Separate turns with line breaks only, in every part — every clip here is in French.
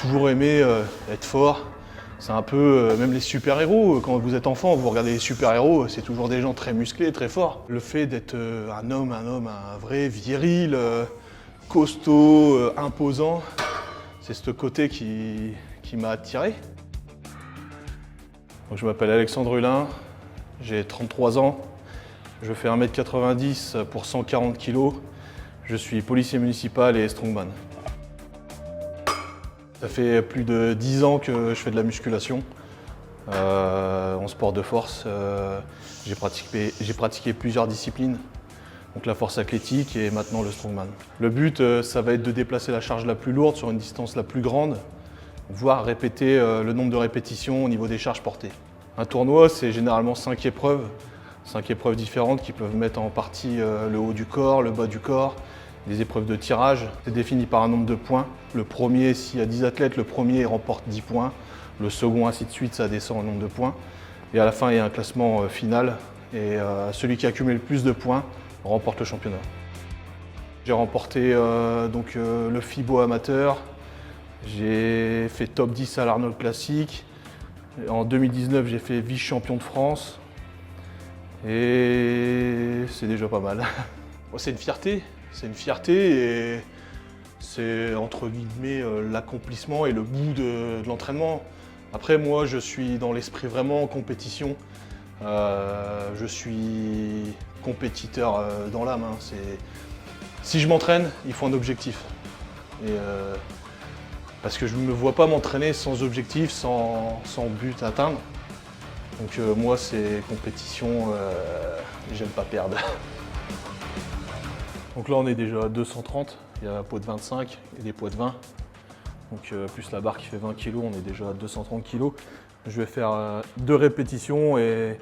toujours aimé être fort. C'est un peu, même les super-héros, quand vous êtes enfant, vous regardez les super-héros, c'est toujours des gens très musclés, très forts. Le fait d'être un vrai viril, costaud, imposant, c'est ce côté qui m'a attiré. Donc, je m'appelle Alexandre Hulin, j'ai 33 ans, je fais 1m90 pour 140 kg, je suis policier municipal et strongman. Ça fait plus de 10 ans que je fais de la musculation en sport de force. J'ai pratiqué plusieurs disciplines, donc la force athlétique et maintenant le strongman. Le but, ça va être de déplacer la charge la plus lourde sur une distance la plus grande, voire répéter le nombre de répétitions au niveau des charges portées. Un tournoi, c'est généralement 5 épreuves différentes qui peuvent mettre en partie le haut du corps, le bas du corps, des épreuves de tirage. C'est défini par un nombre de points. Le premier, s'il y a 10 athlètes, le premier remporte 10 points. Le second, ainsi de suite, ça descend en nombre de points. Et à la fin, il y a un classement final. Et celui qui accumule le plus de points remporte le championnat. J'ai remporté le FIBO amateur. J'ai fait top 10 à l'Arnold Classic. En 2019, j'ai fait vice-champion de France. Et c'est déjà pas mal. C'est une fierté. C'est une fierté et c'est entre guillemets l'accomplissement et le bout de l'entraînement. Après, moi, je suis dans l'esprit vraiment compétition. Je suis compétiteur dans l'âme. Si je m'entraîne, il faut un objectif. Parce que je ne me vois pas m'entraîner sans objectif, sans but à atteindre. Donc moi, c'est compétition, j'aime pas perdre. Donc là, on est déjà à 230, il y a la poids de 25 et des poids de 20. Donc plus la barre qui fait 20 kg, on est déjà à 230 kg. Je vais faire 2 répétitions et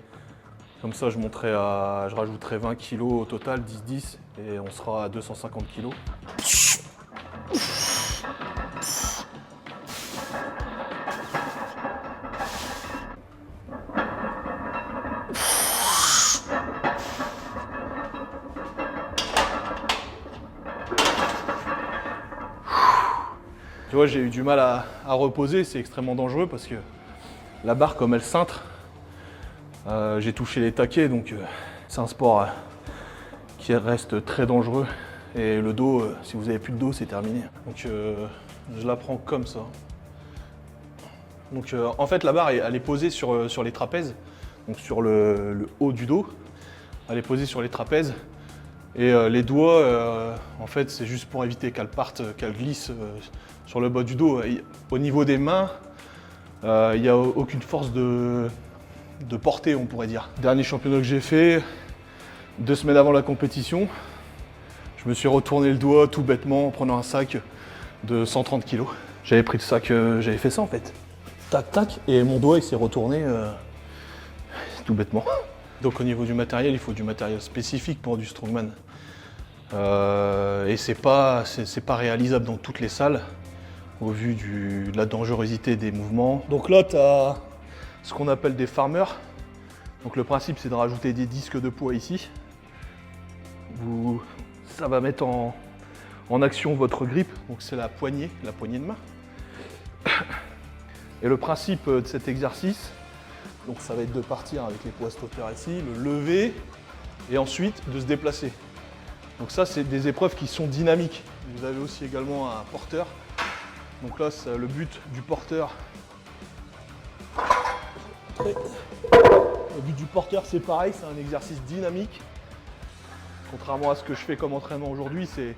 comme ça, je rajouterai 20 kg au total, 10-10, et on sera à 250 kg. Tu vois, j'ai eu du mal à reposer, c'est extrêmement dangereux parce que la barre, comme elle cintre, j'ai touché les taquets, donc c'est un sport qui reste très dangereux. Et le dos, si vous n'avez plus de dos, c'est terminé. Donc je la prends comme ça. Donc en fait, la barre, elle est posée sur les trapèzes, donc sur le haut du dos. Elle est posée sur les trapèzes. Et les doigts, en fait, c'est juste pour éviter qu'elle parte, qu'elle glisse sur le bas du dos. Et au niveau des mains, il n'y a aucune force de portée, on pourrait dire. Dernier championnat que j'ai fait, 2 semaines avant la compétition, je me suis retourné le doigt tout bêtement en prenant un sac de 130 kg. J'avais pris le sac, j'avais fait ça en fait. Tac, tac, et mon doigt il s'est retourné tout bêtement. Donc au niveau du matériel, il faut du matériel spécifique pour du strongman. Et c'est pas réalisable dans toutes les salles au vu de la dangerosité des mouvements. Donc là, tu as ce qu'on appelle des farmers. Donc le principe, c'est de rajouter des disques de poids ici. Ça va mettre en action votre grip. Donc c'est la poignée de main. Et le principe de cet exercice, donc ça va être de partir avec les poids stoppers ici, le lever et ensuite de se déplacer. Donc ça, c'est des épreuves qui sont dynamiques. Vous avez aussi également un porteur. Donc là, le but du porteur. Le but du porteur, c'est pareil, c'est un exercice dynamique. Contrairement à ce que je fais comme entraînement aujourd'hui, c'est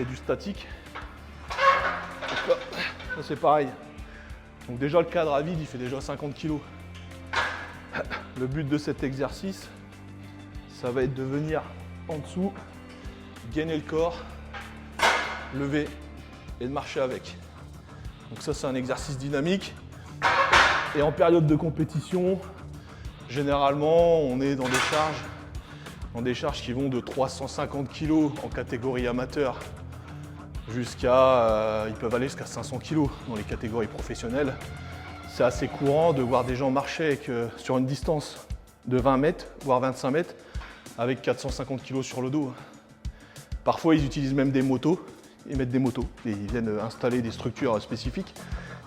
du statique. Donc là, c'est pareil. Donc déjà, le cadre à vide, il fait déjà 50 kg. Le but de cet exercice, ça va être de venir en dessous, gainer le corps, lever et de marcher avec. Donc ça, c'est un exercice dynamique. Et en période de compétition, généralement, on est dans des charges qui vont de 350 kg en catégorie amateur ils peuvent aller jusqu'à 500 kg dans les catégories professionnelles. C'est assez courant de voir des gens marcher sur une distance de 20 mètres, voire 25 mètres, avec 450 kg sur le dos. Parfois, ils utilisent même des motos, ils mettent des motos et ils viennent installer des structures spécifiques.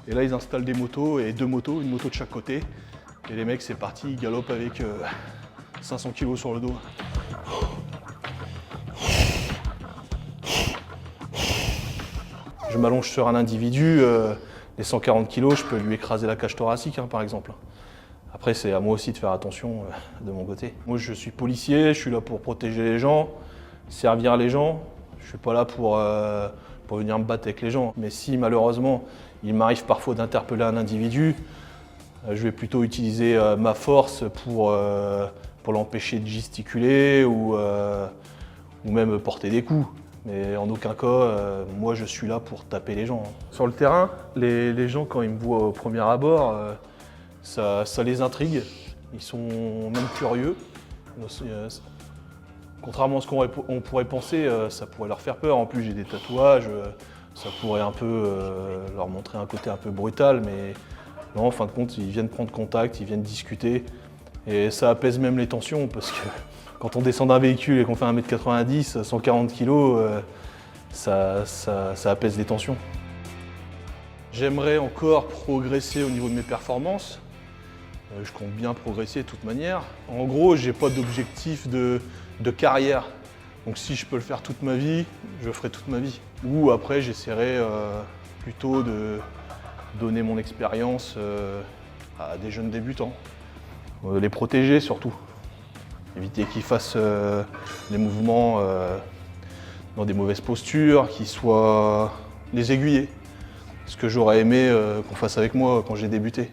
Et là, ils installent des motos et 2 motos, une moto de chaque côté. Et les mecs, c'est parti, ils galopent avec 500 kg sur le dos. Je m'allonge sur un individu, les 140 kg, je peux lui écraser la cage thoracique, hein, par exemple. Après, c'est à moi aussi de faire attention de mon côté. Moi, je suis policier, je suis là pour protéger les gens, servir les gens. Je suis pas là pour venir me battre avec les gens. Mais si, malheureusement, il m'arrive parfois d'interpeller un individu, je vais plutôt utiliser ma force pour l'empêcher de gesticuler ou même porter des coups. Mais en aucun cas, moi je suis là pour taper les gens. Sur le terrain, les gens quand ils me voient au premier abord, ça les intrigue. Ils sont même curieux. Contrairement à ce qu'on pourrait penser, ça pourrait leur faire peur. En plus j'ai des tatouages, ça pourrait un peu leur montrer un côté un peu brutal, mais non, en fin de compte, ils viennent prendre contact, ils viennent discuter. Et ça apaise même les tensions parce que quand on descend d'un véhicule et qu'on fait 1m90, 140 kg, ça apaise les tensions. J'aimerais encore progresser au niveau de mes performances. Je compte bien progresser de toute manière. En gros, j'ai pas d'objectif de carrière. Donc si je peux le faire toute ma vie, je le ferai toute ma vie. Ou après, j'essaierai plutôt de donner mon expérience à des jeunes débutants. Les protéger surtout. Éviter qu'ils fassent des mouvements dans des mauvaises postures, qu'ils soient les aiguiller. Ce que j'aurais aimé qu'on fasse avec moi quand j'ai débuté.